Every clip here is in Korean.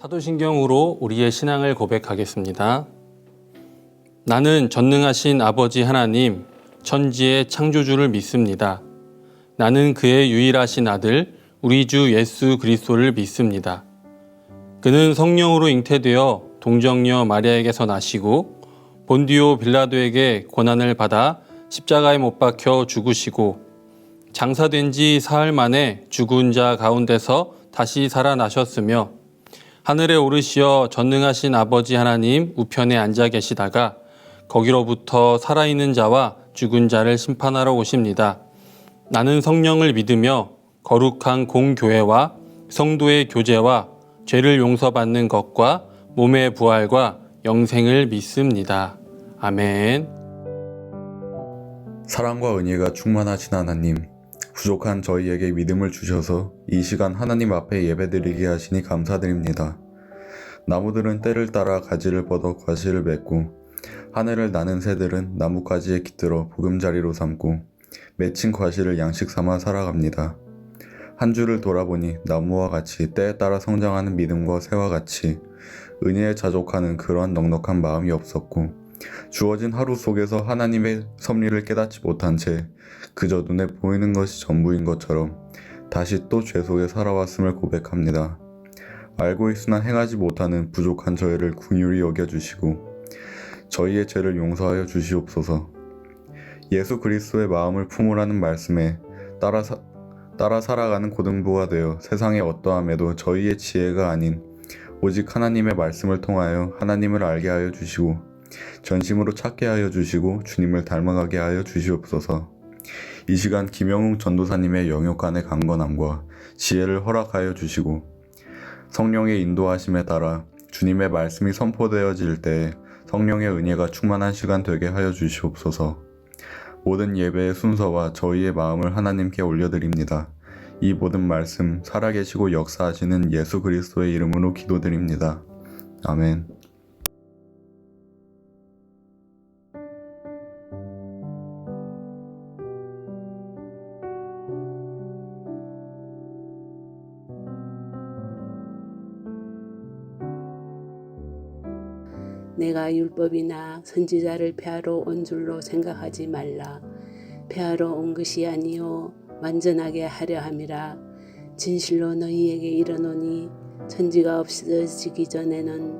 사도신경으로 우리의 신앙을 고백하겠습니다. 나는 전능하신 아버지 하나님, 천지의 창조주를 믿습니다. 나는 그의 유일하신 아들, 우리 주 예수 그리스도를 믿습니다. 그는 성령으로 잉태되어 동정녀 마리아에게서 나시고 본디오 빌라도에게 고난을 받아 십자가에 못 박혀 죽으시고 장사된 지 사흘 만에 죽은 자 가운데서 다시 살아나셨으며 하늘에 오르시어 전능하신 아버지 하나님 우편에 앉아 계시다가 거기로부터 살아있는 자와 죽은 자를 심판하러 오십니다. 나는 성령을 믿으며 거룩한 공교회와 성도의 교제와 죄를 용서받는 것과 몸의 부활과 영생을 믿습니다. 아멘. 사랑과 은혜가 충만하신 하나님, 부족한 저희에게 믿음을 주셔서 이 시간 하나님 앞에 예배드리게 하시니 감사드립니다. 나무들은 때를 따라 가지를 뻗어 과실을 맺고 하늘을 나는 새들은 나뭇가지에 깃들어 보금자리로 삼고 맺힌 과실을 양식 삼아 살아갑니다. 한 주를 돌아보니 나무와 같이 때에 따라 성장하는 믿음과 새와 같이 은혜에 자족하는 그러한 넉넉한 마음이 없었고 주어진 하루 속에서 하나님의 섭리를 깨닫지 못한 채 그저 눈에 보이는 것이 전부인 것처럼 다시 또 죄 속에 살아왔음을 고백합니다. 알고 있으나 행하지 못하는 부족한 저희를 긍휼히 여겨주시고 저희의 죄를 용서하여 주시옵소서. 예수 그리스도의 마음을 품으라는 말씀에 따라 살아가는 고등부가 되어 세상의 어떠함에도 저희의 지혜가 아닌 오직 하나님의 말씀을 통하여 하나님을 알게 하여 주시고 전심으로 찾게 하여 주시고 주님을 닮아가게 하여 주시옵소서. 이 시간 김영웅 전도사님의 영역간의 강건함과 지혜를 허락하여 주시고 성령의 인도하심에 따라 주님의 말씀이 선포되어질 때에 성령의 은혜가 충만한 시간 되게 하여 주시옵소서. 모든 예배의 순서와 저희의 마음을 하나님께 올려드립니다. 이 모든 말씀 살아계시고 역사하시는 예수 그리스도의 이름으로 기도드립니다. 아멘. 내가 율법이나 선지자를 폐하러 온 줄로 생각하지 말라. 폐하러 온 것이 아니요 완전하게 하려 함이라. 진실로 너희에게 이르노니 천지가 없어지기 전에는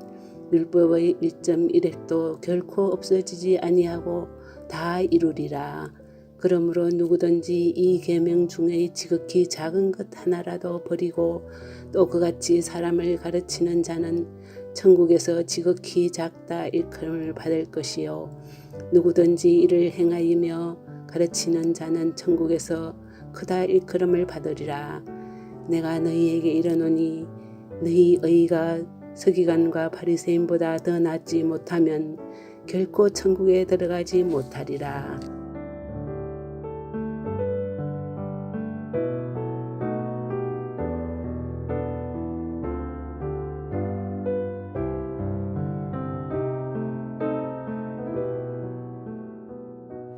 율법의 1.1획도 결코 없어지지 아니하고 다 이루리라. 그러므로 누구든지 이 계명 중에 지극히 작은 것 하나라도 버리고 또 그같이 사람을 가르치는 자는 천국에서 지극히 작다 일컬음을 받을 것이요 누구든지 이를 행하이며 가르치는 자는 천국에서 크다 일컬음을 받으리라. 내가 너희에게 이르노니 너희 의가 서기관과 바리새인보다 더 낫지 못하면 결코 천국에 들어가지 못하리라.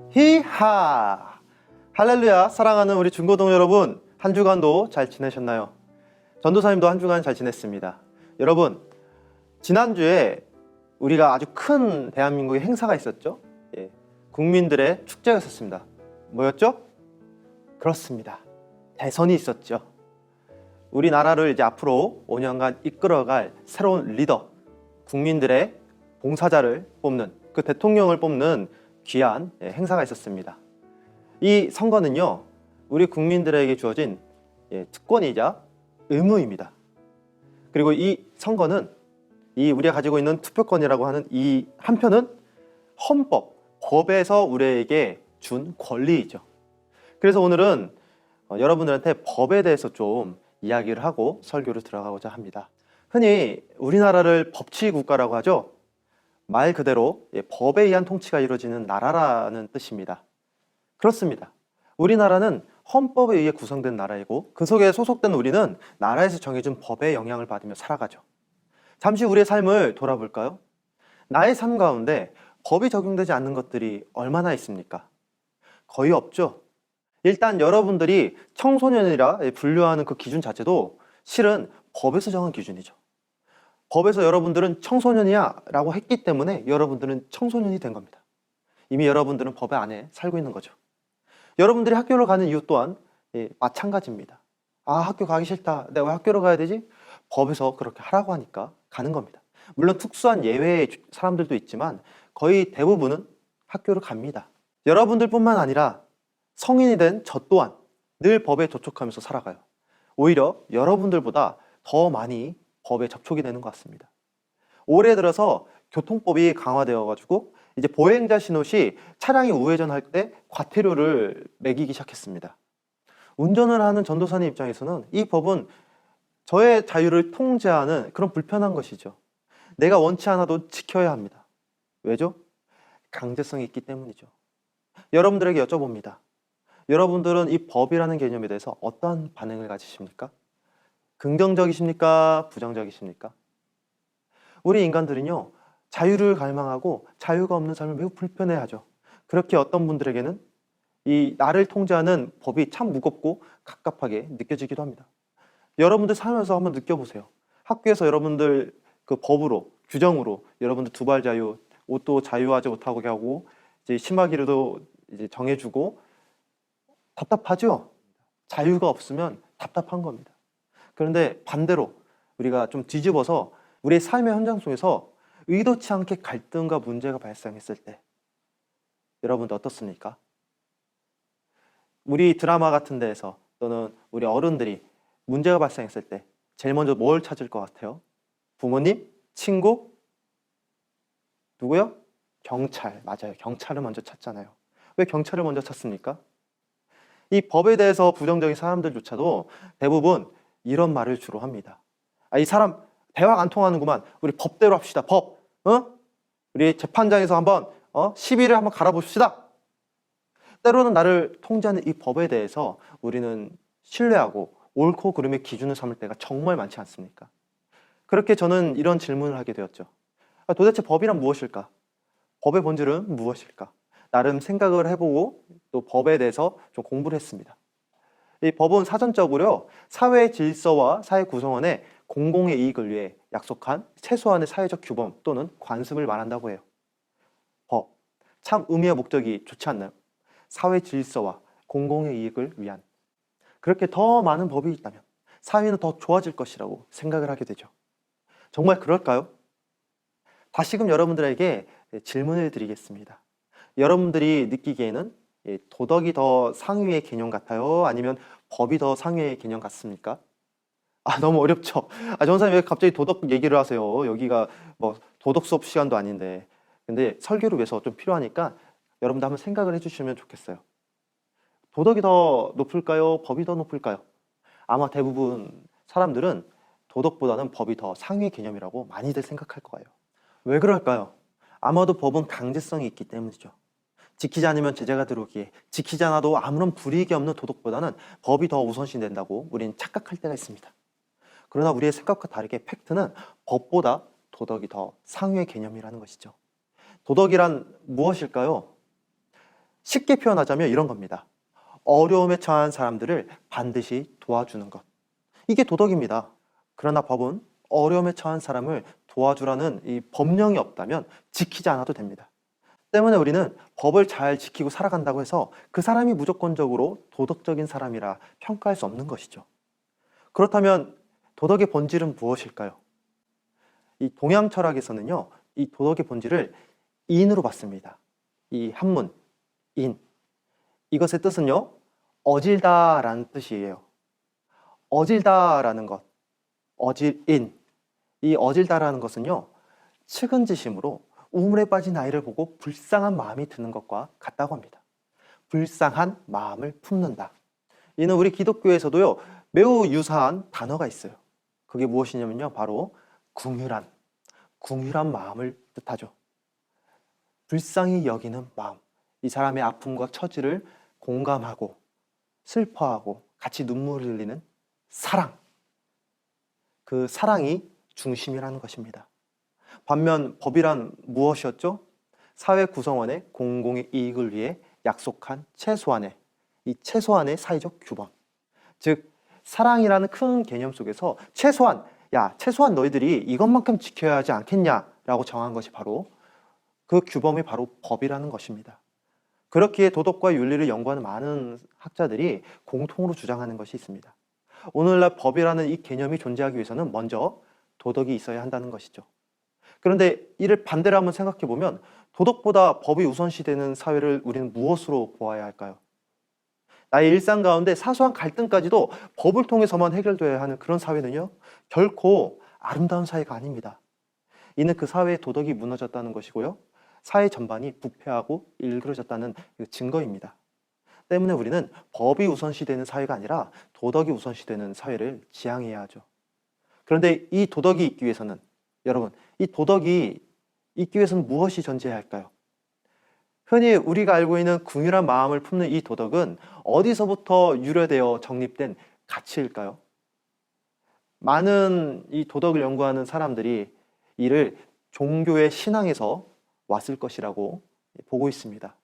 히하! 할렐루야! 사랑하는 우리 중고동 여러분, 한 주간도 잘 지내셨나요? 전도사님도 한 주간 잘 지냈습니다. 여러분, 지난주에 우리가 아주 큰 대한민국의 행사가 있었죠? 예, 국민들의 축제가 있었습니다. 뭐였죠? 그렇습니다. 대선이 있었죠. 우리나라를 이제 앞으로 5년간 이끌어갈 새로운 리더, 국민들의 봉사자를 뽑는, 그 대통령을 뽑는 귀한 행사가 있었습니다. 이 선거는요, 우리 국민들에게 주어진 특권이자 의무입니다. 그리고 이 선거는 우리가 가지고 있는 투표권이라고 하는 이 한표는 헌법, 법에서 우리에게 준 권리이죠. 그래서 오늘은 여러분들한테 법에 대해서 좀 이야기를 하고 설교를 들어가고자 합니다. 흔히 우리나라를 법치 국가라고 하죠. 말 그대로 법에 의한 통치가 이루어지는 나라라는 뜻입니다. 그렇습니다. 우리나라는 헌법에 의해 구성된 나라이고 그 속에 소속된 우리는 나라에서 정해준 법의 영향을 받으며 살아가죠. 잠시 우리의 삶을 돌아볼까요? 나의 삶 가운데 법이 적용되지 않는 것들이 얼마나 있습니까? 거의 없죠. 일단 여러분들이 청소년이라 분류하는 그 기준 자체도 실은 법에서 정한 기준이죠. 법에서 여러분들은 청소년이야 라고 했기 때문에 여러분들은 청소년이 된 겁니다. 이미 여러분들은 법 안에 살고 있는 거죠. 여러분들이 학교를 가는 이유 또한 마찬가지입니다. 아, 학교 가기 싫다. 내가 왜 학교를 가야 되지? 법에서 그렇게 하라고 하니까 가는 겁니다. 물론 특수한 예외의 사람들도 있지만 거의 대부분은 학교를 갑니다. 여러분들뿐만 아니라 성인이 된 저 또한 늘 법에 접촉하면서 살아가요. 오히려 여러분들보다 더 많이 법에 접촉이 되는 것 같습니다. 올해 들어서 교통법이 강화되어가지고 이제 보행자 신호 시 차량이 우회전할 때 과태료를 매기기 시작했습니다. 운전을 하는 전도사님 입장에서는 이 법은 저의 자유를 통제하는 그런 불편한 것이죠. 내가 원치 않아도 지켜야 합니다. 왜죠? 강제성이 있기 때문이죠. 여러분들에게 여쭤봅니다. 여러분들은 이 법이라는 개념에 대해서 어떠한 반응을 가지십니까? 긍정적이십니까? 부정적이십니까? 우리 인간들은요, 자유를 갈망하고 자유가 없는 삶을 매우 불편해하죠. 그렇게 어떤 분들에게는 이 나를 통제하는 법이 참 무겁고 갑갑하게 느껴지기도 합니다. 여러분들 살면서 한번 느껴보세요. 학교에서 여러분들 그 법으로, 규정으로 여러분들 두발 자유, 옷도 자유하지 못하게 하고 이제 심하기로도 이제 정해주고 답답하죠? 자유가 없으면 답답한 겁니다. 그런데 반대로 우리가 좀 뒤집어서 우리의 삶의 현장 속에서 의도치 않게 갈등과 문제가 발생했을 때 여러분들 어떻습니까? 우리 드라마 같은 데에서 또는 우리 어른들이 문제가 발생했을 때 제일 먼저 뭘 찾을 것 같아요? 부모님? 친구? 누구요? 경찰. 맞아요. 경찰을 먼저 찾잖아요. 왜 경찰을 먼저 찾습니까? 이 법에 대해서 부정적인 사람들조차도 대부분 이런 말을 주로 합니다. 아, 이 사람 대화가 안 통하는구만. 우리 법대로 합시다. 법. 우리 재판장에서 한번 시비를 한번 갈아봅시다. 때로는 나를 통제하는 이 법에 대해서 우리는 신뢰하고 옳고 그름의 기준을 삼을 때가 정말 많지 않습니까? 그렇게 저는 이런 질문을 하게 되었죠. 아, 도대체 법이란 무엇일까? 법의 본질은 무엇일까? 나름 생각을 해보고 또 법에 대해서 좀 공부를 했습니다. 이 법은 사전적으로 사회의 질서와 사회 구성원의 공공의 이익을 위해 약속한 최소한의 사회적 규범 또는 관습을 말한다고 해요. 법, 참 의미와 목적이 좋지 않나요? 사회 질서와 공공의 이익을 위한. 그렇게 더 많은 법이 있다면 사회는 더 좋아질 것이라고 생각을 하게 되죠. 정말 그럴까요? 다시금 여러분들에게 질문을 드리겠습니다. 여러분들이 느끼기에는 도덕이 더 상위의 개념 같아요? 아니면 법이 더 상위의 개념 같습니까? 아, 너무 어렵죠? 아, 전사님 왜 갑자기 도덕 얘기를 하세요? 여기가 뭐 도덕 수업 시간도 아닌데. 근데 설교를 위해서 좀 필요하니까 여러분들 한번 생각을 해주시면 좋겠어요. 도덕이 더 높을까요? 법이 더 높을까요? 아마 대부분 사람들은 도덕보다는 법이 더 상위 개념이라고 많이들 생각할 거예요. 왜 그럴까요? 아마도 법은 강제성이 있기 때문이죠. 지키지 않으면 제재가 들어오기에 지키지 않아도 아무런 불이익이 없는 도덕보다는 법이 더 우선시 된다고 우리는 착각할 때가 있습니다. 그러나 우리의 생각과 다르게 팩트는 법보다 도덕이 더 상위의 개념이라는 것이죠. 도덕이란 무엇일까요? 쉽게 표현하자면 이런 겁니다. 어려움에 처한 사람들을 반드시 도와주는 것. 이게 도덕입니다. 그러나 법은 어려움에 처한 사람을 도와주라는 이 법령이 없다면 지키지 않아도 됩니다. 때문에 우리는 법을 잘 지키고 살아간다고 해서 그 사람이 무조건적으로 도덕적인 사람이라 평가할 수 없는 것이죠. 그렇다면 도덕의 본질은 무엇일까요? 이 동양 철학에서는요, 이 도덕의 본질을 인으로 봤습니다. 이 한문, 인. 이것의 뜻은요, 어질다라는 뜻이에요. 어질다라는 것, 어질인. 이 어질다라는 것은요, 측은지심으로 우물에 빠진 아이를 보고 불쌍한 마음이 드는 것과 같다고 합니다. 불쌍한 마음을 품는다. 이는 우리 기독교에서도요, 매우 유사한 단어가 있어요. 그게 무엇이냐면요, 바로 궁휼한 마음을 뜻하죠. 불쌍히 여기는 마음. 이 사람의 아픔과 처지를 공감하고 슬퍼하고 같이 눈물을 흘리는 사랑. 그 사랑이 중심이라는 것입니다. 반면 법이란 무엇이었죠? 사회 구성원의 공공의 이익을 위해 약속한 최소한의 사회적 규범. 즉 사랑이라는 큰 개념 속에서 최소한 야, 최소한 너희들이 이것만큼 지켜야 하지 않겠냐라고 정한 것이 바로 그 규범이 바로 법이라는 것입니다. 그렇기에 도덕과 윤리를 연구하는 많은 학자들이 공통으로 주장하는 것이 있습니다. 오늘날 법이라는 이 개념이 존재하기 위해서는 먼저 도덕이 있어야 한다는 것이죠. 그런데 이를 반대로 한번 생각해 보면 도덕보다 법이 우선시되는 사회를 우리는 무엇으로 보아야 할까요? 나의 일상 가운데 사소한 갈등까지도 법을 통해서만 해결돼야 하는 그런 사회는요, 결코 아름다운 사회가 아닙니다. 이는 그 사회의 도덕이 무너졌다는 것이고요, 사회 전반이 부패하고 일그러졌다는 증거입니다. 때문에 우리는 법이 우선시되는 사회가 아니라 도덕이 우선시되는 사회를 지향해야 하죠. 그런데 이 도덕이 있기 위해서는, 여러분, 이 도덕이 있기 위해서는 무엇이 존재해야 할까요? 흔히 우리가 알고 있는 긍휼한 마음을 품는 이 도덕은 어디서부터 유래되어 정립된 가치일까요? 많은 이 도덕을 연구하는 사람들이 이를 종교의 신앙에서 왔을 것이라고 보고 있습니다.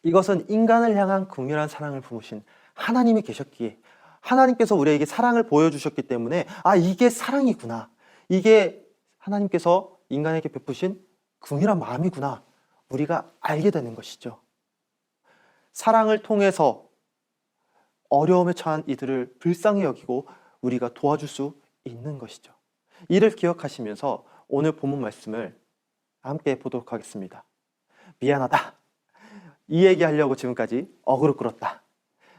이것은 인간을 향한 긍휼한 사랑을 품으신 하나님이 계셨기에, 하나님께서 우리에게 사랑을 보여주셨기 때문에 이게 사랑이구나, 이게 하나님께서 인간에게 베푸신 긍휼한 마음이구나, 우리가 알게 되는 것이죠. 사랑을 통해서 어려움에 처한 이들을 불쌍히 여기고 우리가 도와줄 수 있는 것이죠. 이를 기억하시면서 오늘 본문 말씀을 함께 보도록 하겠습니다. 미안하다, 이 얘기하려고 지금까지 어그로 끌었다.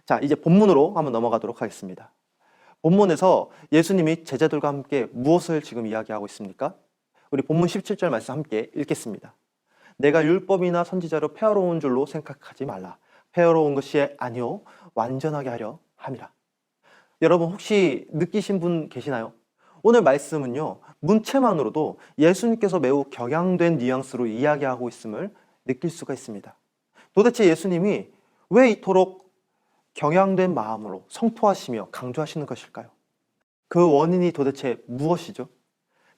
자, 이제 본문으로 한번 넘어가도록 하겠습니다. 본문에서 예수님이 제자들과 함께 무엇을 지금 이야기하고 있습니까? 우리 본문 17절 말씀 함께 읽겠습니다. 내가 율법이나 선지자로 폐하로운 줄로 생각하지 말라. 폐하로운 것이 아니요 완전하게 하려 함이라. 여러분, 혹시 느끼신 분 계시나요? 오늘 말씀은요, 문체만으로도 예수님께서 매우 격양된 뉘앙스로 이야기하고 있음을 느낄 수가 있습니다. 도대체 예수님이 왜 이토록 격양된 마음으로 성토하시며 강조하시는 것일까요? 그 원인이 도대체 무엇이죠?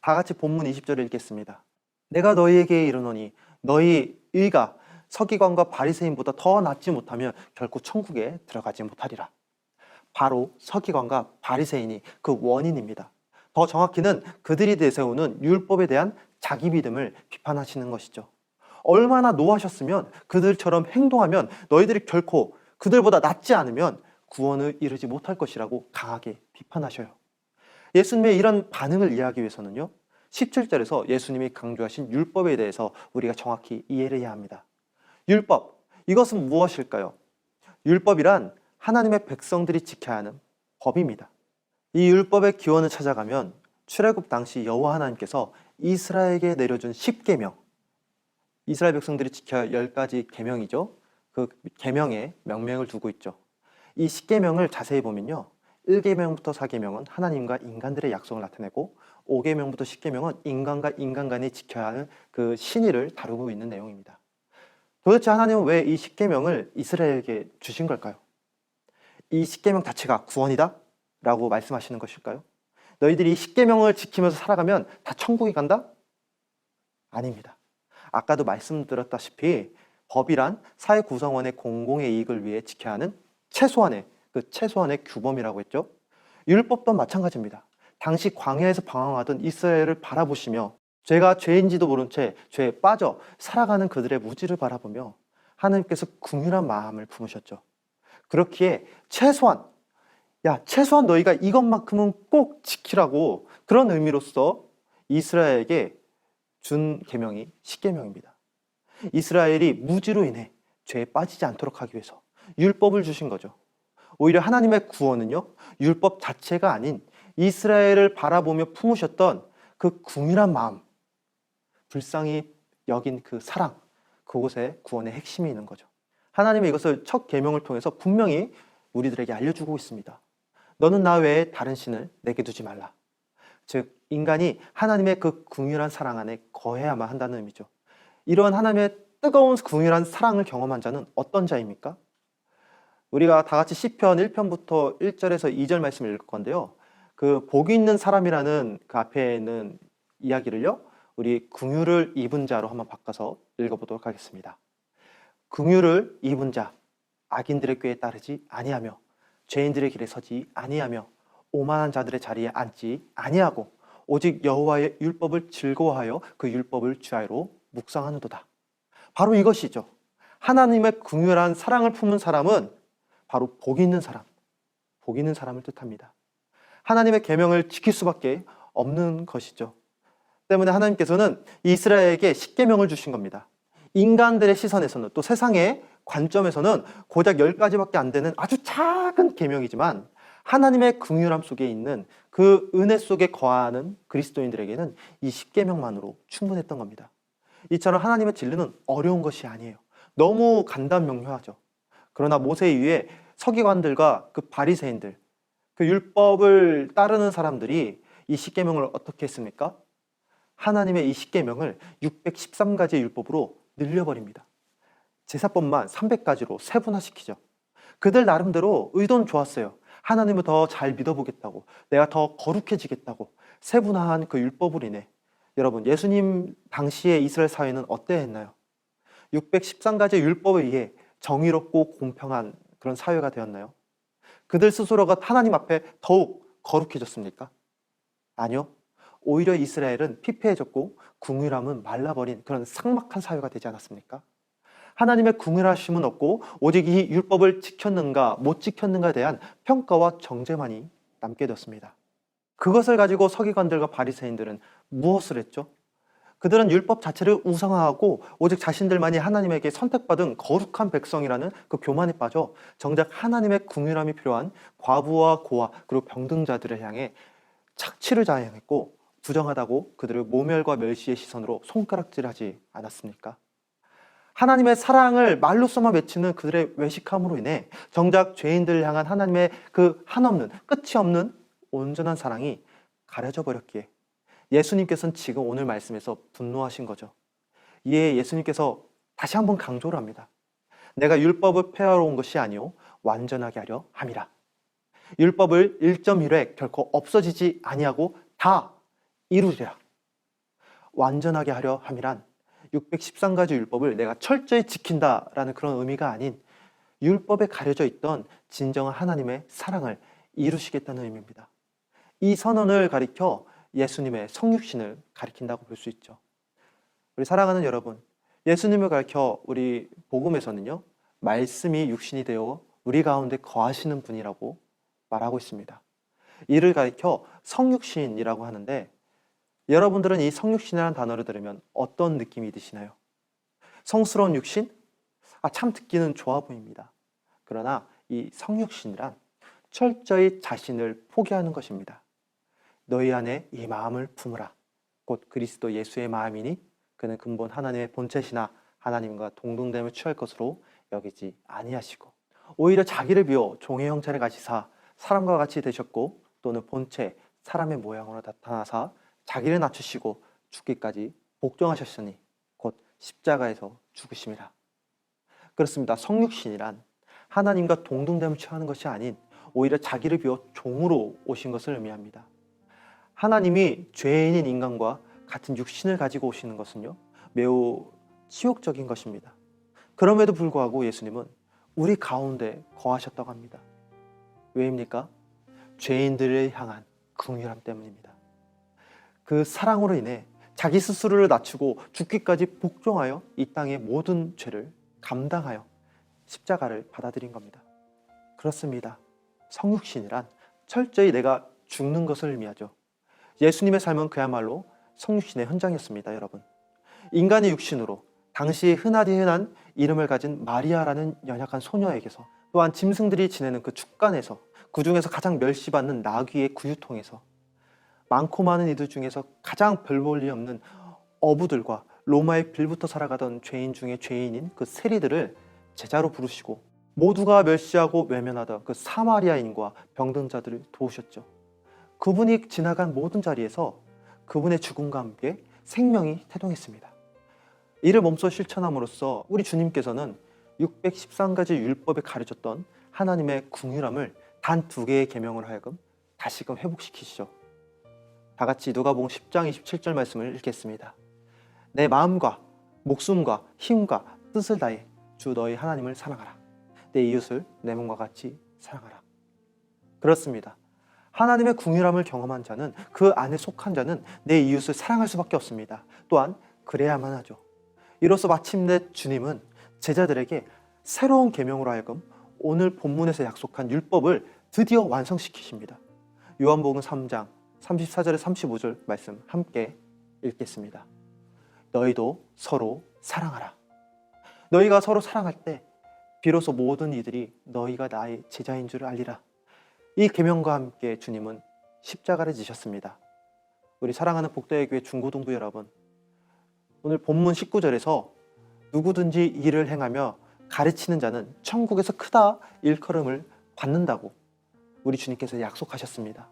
다 같이 본문 20절을 읽겠습니다. 내가 너희에게 이르노니 너희 의가 서기관과 바리새인보다 더 낫지 못하면 결코 천국에 들어가지 못하리라. 바로 서기관과 바리새인이 그 원인입니다. 더 정확히는 그들이 내세우는 율법에 대한 자기 믿음을 비판하시는 것이죠. 얼마나 노하셨으면 그들처럼 행동하면 너희들이 결코 그들보다 낫지 않으면 구원을 이루지 못할 것이라고 강하게 비판하셔요. 예수님의 이런 반응을 이해하기 위해서는요, 17절에서 예수님이 강조하신 율법에 대해서 우리가 정확히 이해를 해야 합니다. 율법, 이것은 무엇일까요? 율법이란 하나님의 백성들이 지켜야 하는 법입니다. 이 율법의 기원을 찾아가면 출애굽 당시 여호와 하나님께서 이스라엘에게 내려준 10계명, 이스라엘 백성들이 지켜야 할 10가지 계명이죠. 그 계명에 명명을 두고 있죠. 이 10계명을 자세히 보면요, 1계명부터 4계명은 하나님과 인간들의 약속을 나타내고 5계명부터 10계명은 인간과 인간 간이 지켜야 하는 그 신의를 다루고 있는 내용입니다. 도대체 하나님은 왜 이 10계명을 이스라엘에게 주신 걸까요? 이 10계명 자체가 구원이다? 라고 말씀하시는 것일까요? 너희들이 이 10계명을 지키면서 살아가면 다 천국에 간다? 아닙니다. 아까도 말씀드렸다시피 법이란 사회 구성원의 공공의 이익을 위해 지켜야 하는 최소한의 규범이라고 했죠. 율법도 마찬가지입니다. 당시 광야에서 방황하던 이스라엘을 바라보시며 죄가 죄인지도 모른 채 죄에 빠져 살아가는 그들의 무지를 바라보며 하나님께서 긍휼한 마음을 품으셨죠. 그렇기에 최소한 너희가 이것만큼은 꼭 지키라고, 그런 의미로서 이스라엘에게 준 계명이 10계명입니다. 이스라엘이 무지로 인해 죄에 빠지지 않도록 하기 위해서 율법을 주신 거죠. 오히려 하나님의 구원은요, 율법 자체가 아닌 이스라엘을 바라보며 품으셨던 그 긍휼한 마음, 불쌍히 여긴 그 사랑, 그곳에 구원의 핵심이 있는 거죠. 하나님은 이것을 첫 계명을 통해서 분명히 우리들에게 알려주고 있습니다. 너는 나 외에 다른 신을 내게 두지 말라. 즉, 인간이 하나님의 그 긍휼한 사랑 안에 거해야만 한다는 의미죠. 이러한 하나님의 뜨거운 긍휼한 사랑을 경험한 자는 어떤 자입니까? 우리가 다 같이 시편 1편부터 1절에서 2절 말씀을 읽을 건데요, 그 복이 있는 사람이라는 그 앞에 있는 이야기를요, 우리 긍휼을 입은 자로 한번 바꿔서 읽어보도록 하겠습니다. 긍휼을 입은 자, 악인들의 꾀에 따르지 아니하며 죄인들의 길에 서지 아니하며 오만한 자들의 자리에 앉지 아니하고 오직 여호와의 율법을 즐거워하여 그 율법을 주야로 묵상하는도다. 바로 이것이죠. 하나님의 긍휼한 사랑을 품은 사람은 바로 복 있는 사람, 복 있는 사람을 뜻합니다. 하나님의 계명을 지킬 수밖에 없는 것이죠. 때문에 하나님께서는 이스라엘에게 십계명을 주신 겁니다. 인간들의 시선에서는, 또 세상의 관점에서는 고작 10가지밖에 안 되는 아주 작은 계명이지만 하나님의 긍휼함 속에 있는 그 은혜 속에 거하는 그리스도인들에게는 이 십계명만으로 충분했던 겁니다. 이처럼 하나님의 진리는 어려운 것이 아니에요. 너무 간단명료하죠. 그러나 모세 이후에 서기관들과 그 바리새인들, 그 율법을 따르는 사람들이 이 십계명을 어떻게 했습니까? 하나님의 이 십계명을 613가지의 율법으로 늘려버립니다. 제사법만 300가지로 세분화시키죠. 그들 나름대로 의도는 좋았어요. 하나님을 더 잘 믿어보겠다고, 내가 더 거룩해지겠다고 세분화한 그 율법으로 인해 여러분, 예수님 당시의 이스라엘 사회는 어떠했나요? 613가지의 율법에 의해 정의롭고 공평한 그런 사회가 되었나요? 그들 스스로가 하나님 앞에 더욱 거룩해졌습니까? 아니요. 오히려 이스라엘은 피폐해졌고 긍휼함은 말라버린 그런 삭막한 사회가 되지 않았습니까? 하나님의 긍휼하심은 없고 오직 이 율법을 지켰는가 못 지켰는가에 대한 평가와 정죄만이 남게 되었습니다. 그것을 가지고 서기관들과 바리새인들은 무엇을 했죠? 그들은 율법 자체를 우상화하고 오직 자신들만이 하나님에게 선택받은 거룩한 백성이라는 그 교만에 빠져 정작 하나님의 긍휼함이 필요한 과부와 고아 그리고 병든자들을 향해 착취를 자행했고 부정하다고 그들을 모멸과 멸시의 시선으로 손가락질하지 않았습니까? 하나님의 사랑을 말로서만 외치는 그들의 외식함으로 인해 정작 죄인들을 향한 하나님의 그 한없는 끝이 없는 온전한 사랑이 가려져 버렸기에 예수님께서는 지금 오늘 말씀에서 분노하신 거죠. 이에 예수님께서 다시 한번 강조를 합니다. 내가 율법을 폐하러 온 것이 아니오 완전하게 하려 함이라. 율법을 1.1회 결코 없어지지 아니하고 다 이루리라. 완전하게 하려 함이란 613가지 율법을 내가 철저히 지킨다라는 그런 의미가 아닌 율법에 가려져 있던 진정한 하나님의 사랑을 이루시겠다는 의미입니다. 이 선언을 가리켜 예수님의 성육신을 가리킨다고 볼 수 있죠. 우리 사랑하는 여러분, 예수님을 가리켜 우리 복음에서는요, 말씀이 육신이 되어 우리 가운데 거하시는 분이라고 말하고 있습니다. 이를 가리켜 성육신이라고 하는데 여러분들은 이 성육신이라는 단어를 들으면 어떤 느낌이 드시나요? 성스러운 육신? 참 듣기는 좋아 보입니다. 그러나 이 성육신이란 철저히 자신을 포기하는 것입니다. 너희 안에 이 마음을 품으라. 곧 그리스도 예수의 마음이니 그는 근본 하나님의 본체시나 하나님과 동등됨을 취할 것으로 여기지 아니하시고 오히려 자기를 비워 종의 형체를 가지사 사람과 같이 되셨고 또는 본체 사람의 모양으로 나타나사 자기를 낮추시고 죽기까지 복종하셨으니 곧 십자가에서 죽으심이라. 그렇습니다. 성육신이란 하나님과 동등됨을 취하는 것이 아닌 오히려 자기를 비워 종으로 오신 것을 의미합니다. 하나님이 죄인인 인간과 같은 육신을 가지고 오시는 것은요, 매우 치욕적인 것입니다. 그럼에도 불구하고 예수님은 우리 가운데 거하셨다고 합니다. 왜입니까? 죄인들을 향한 긍휼함 때문입니다. 그 사랑으로 인해 자기 스스로를 낮추고 죽기까지 복종하여 이 땅의 모든 죄를 감당하여 십자가를 받아들인 겁니다. 그렇습니다. 성육신이란 철저히 내가 죽는 것을 의미하죠. 예수님의 삶은 그야말로 성육신의 현장이었습니다, 여러분. 인간의 육신으로 당시 흔한 이름을 가진 마리아라는 연약한 소녀에게서 또한 짐승들이 지내는 그 축간에서 그 중에서 가장 멸시받는 나귀의 구유통에서 많고 많은 이들 중에서 가장 별 볼 일 없는 어부들과 로마의 빌부터 살아가던 죄인 중에 죄인인 그 세리들을 제자로 부르시고 모두가 멸시하고 외면하던 그 사마리아인과 병든 자들을 도우셨죠. 그분이 지나간 모든 자리에서 그분의 죽음과 함께 생명이 태동했습니다. 이를 몸소 실천함으로써 우리 주님께서는 613가지 율법에 가려졌던 하나님의 긍휼함을 단 2개의 계명으로 하여금 다시금 회복시키시죠. 다 같이 누가복음 10장 27절 말씀을 읽겠습니다. 내 마음과 목숨과 힘과 뜻을 다해 주 너희 하나님을 사랑하라. 내 이웃을 내 몸과 같이 사랑하라. 그렇습니다. 하나님의 궁유함을 경험한 자는, 그 안에 속한 자는 내 이웃을 사랑할 수밖에 없습니다. 또한 그래야만 하죠. 이로써 마침내 주님은 제자들에게 새로운 계명으로 하여금 오늘 본문에서 약속한 율법을 드디어 완성시키십니다. 요한복음 3장 34절에 35절 말씀 함께 읽겠습니다. 너희도 서로 사랑하라. 너희가 서로 사랑할 때 비로소 모든 이들이 너희가 나의 제자인 줄 알리라. 이 계명과 함께 주님은 십자가를 지셨습니다. 우리 사랑하는 복도의 교회 중고등부 여러분, 오늘 본문 19절에서 누구든지 일을 행하며 가르치는 자는 천국에서 크다 일컬음을 받는다고 우리 주님께서 약속하셨습니다.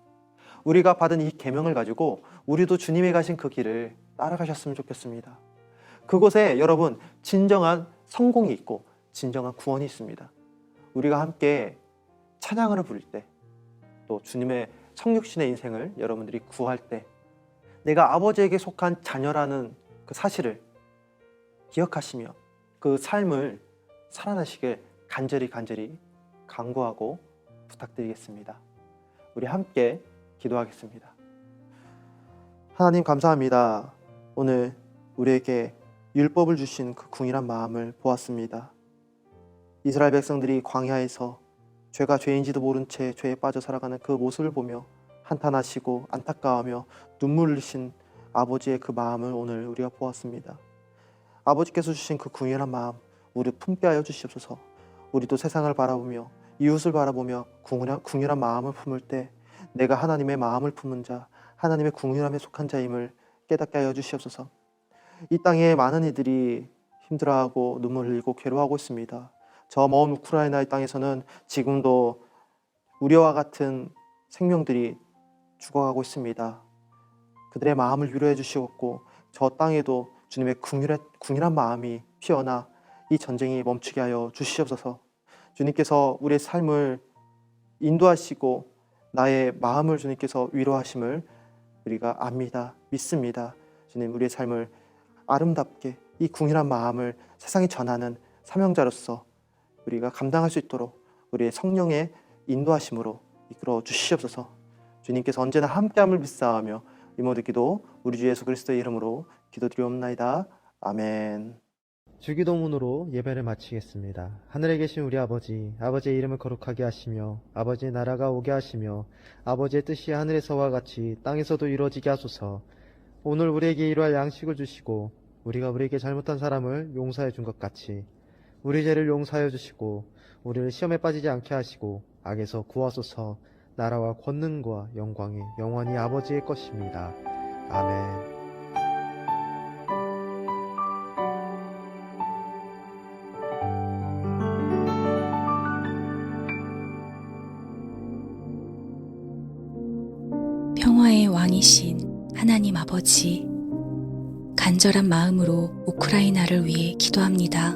우리가 받은 이 계명을 가지고 우리도 주님이 가신 그 길을 따라가셨으면 좋겠습니다. 그곳에 여러분 진정한 성공이 있고 진정한 구원이 있습니다. 우리가 함께 찬양을 부를 때, 또 주님의 성육신의 인생을 여러분들이 구할 때 내가 아버지에게 속한 자녀라는 그 사실을 기억하시며 그 삶을 살아내시길 간절히 간구하고 부탁드리겠습니다. 우리 함께 기도하겠습니다. 하나님 감사합니다. 오늘 우리에게 율법을 주신 그 궁일한 마음을 보았습니다. 이스라엘 백성들이 광야에서 죄가 죄인지도 모른 채 죄에 빠져 살아가는 그 모습을 보며 한탄하시고 안타까워하며 눈물 흘리신 아버지의 그 마음을 오늘 우리가 보았습니다. 아버지께서 주신 그 궁일한 마음 우리 품게 하여 주시옵소서. 우리도 세상을 바라보며 이웃을 바라보며 궁일한 마음을 품을 때 내가 하나님의 마음을 품은 자, 하나님의 궁일함에 속한 자임을 깨닫게 하여 주시옵소서. 이 땅에 많은 이들이 힘들어하고 눈물 흘리고 괴로워하고 있습니다. 저 먼 우크라이나의 땅에서는 지금도 우리와 같은 생명들이 죽어가고 있습니다. 그들의 마음을 위로해 주시옵고 저 땅에도 주님의 궁일한 마음이 피어나 이 전쟁이 멈추게 하여 주시옵소서. 주님께서 우리의 삶을 인도하시고 나의 마음을 주님께서 위로하심을 우리가 압니다. 믿습니다. 주님, 우리의 삶을 아름답게 이 궁일한 마음을 세상에 전하는 사명자로서 우리가 감당할 수 있도록 우리의 성령의 인도하심으로 이끌어 주시옵소서. 주님께서 언제나 함께함을 믿사하며 이 모든 기도 우리 주 예수 그리스도의 이름으로 기도드리옵나이다. 아멘. 주기도문으로 예배를 마치겠습니다. 하늘에 계신 우리 아버지, 아버지의 이름을 거룩하게 하시며 아버지의 나라가 오게 하시며 아버지의 뜻이 하늘에서와 같이 땅에서도 이루어지게 하소서. 오늘 우리에게 일용할 양식을 주시고 우리가 우리에게 잘못한 사람을 용서해 준 것 같이 우리 죄를 용서하여 주시고 우리를 시험에 빠지지 않게 하시고 악에서 구하소서. 나라와 권능과 영광이 영원히 아버지의 것입니다. 아멘. 평화의 왕이신 하나님 아버지, 간절한 마음으로 우크라이나를 위해 기도합니다.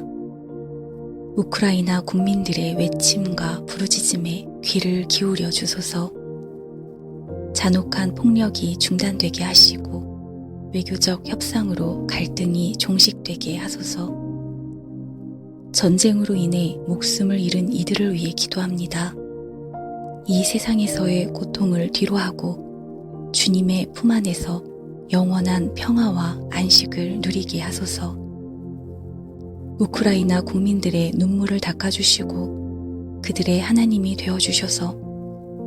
우크라이나 국민들의 외침과 부르짖음에 귀를 기울여 주소서. 잔혹한 폭력이 중단되게 하시고 외교적 협상으로 갈등이 종식되게 하소서. 전쟁으로 인해 목숨을 잃은 이들을 위해 기도합니다. 이 세상에서의 고통을 뒤로하고 주님의 품 안에서 영원한 평화와 안식을 누리게 하소서. 우크라이나 국민들의 눈물을 닦아주시고 그들의 하나님이 되어주셔서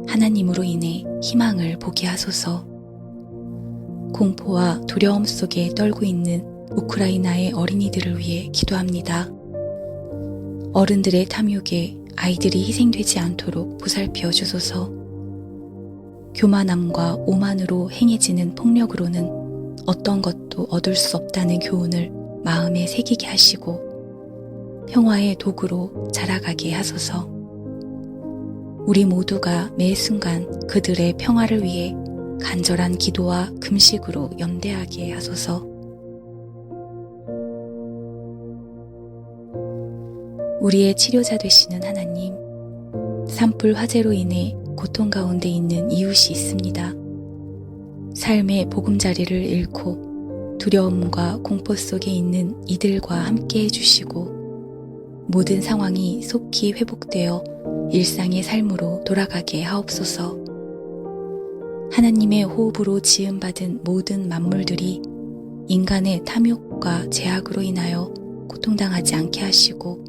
하나님으로 인해 희망을 보게 하소서. 공포와 두려움 속에 떨고 있는 우크라이나의 어린이들을 위해 기도합니다. 어른들의 탐욕에 아이들이 희생되지 않도록 보살펴 주소서. 교만함과 오만으로 행해지는 폭력으로는 어떤 것도 얻을 수 없다는 교훈을 마음에 새기게 하시고 평화의 도구로 자라가게 하소서. 우리 모두가 매 순간 그들의 평화를 위해 간절한 기도와 금식으로 연대하게 하소서. 우리의 치료자 되시는 하나님, 산불 화재로 인해 고통 가운데 있는 이웃이 있습니다. 삶의 보금자리를 잃고 두려움과 공포 속에 있는 이들과 함께 해주시고 모든 상황이 속히 회복되어 일상의 삶으로 돌아가게 하옵소서. 하나님의 호흡으로 지음받은 모든 만물들이 인간의 탐욕과 제약으로 인하여 고통당하지 않게 하시고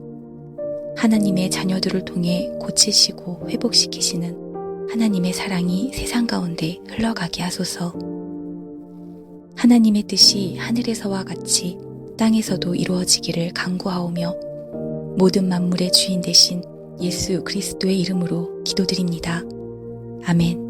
하나님의 자녀들을 통해 고치시고 회복시키시는 하나님의 사랑이 세상 가운데 흘러가게 하소서. 하나님의 뜻이 하늘에서와 같이 땅에서도 이루어지기를 간구하오며 모든 만물의 주인 되신 예수 그리스도의 이름으로 기도드립니다. 아멘.